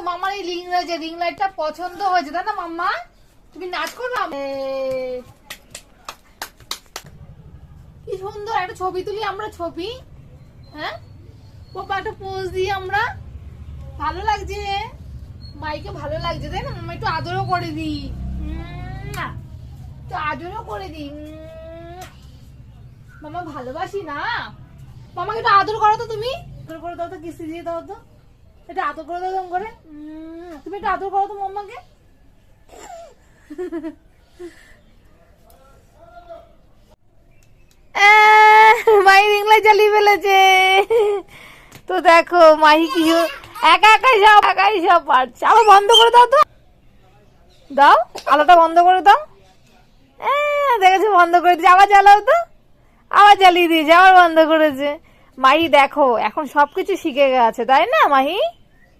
মামার এই রিং লাইটটা পছন্দ হয়েছে তাই না মাম্মা? তুমি নাচ করবে? কি সুন্দর একটা ছবি তুলি আমরা, ছবি। হ্যাঁ পাপা একটা পোজ দিই আমরা, ভালো লাগছে মাইকে, ভালো লাগছে তাই না? মামা একটু আদরও করে দিই, একটু আদরও করে দিই। মামা ভালোবাসি না? মামাকে একটু আদর করো তো, তুমি আদর করে দাও তো, কিস্তি দিয়ে দাও তো, এটা আদর করে দাও তুমি করে। তুমি একটু আদর করো তো মাম্মাকে। মাহি রিং লাইট জ্বালিয়ে ফেলেছে। তো দেখো মাহি কি একাই সব পারছে। আবার বন্ধ করে দাও তো, দাও আলোটা বন্ধ করে দাও। দেখেছো বন্ধ করে দিয়েছে, আবার জ্বালাও তো, আবার জ্বালিয়ে দিয়েছে, আবার বন্ধ করেছে। মাহি দেখো এখন সবকিছু শিখে গেছে তাই না মাহি?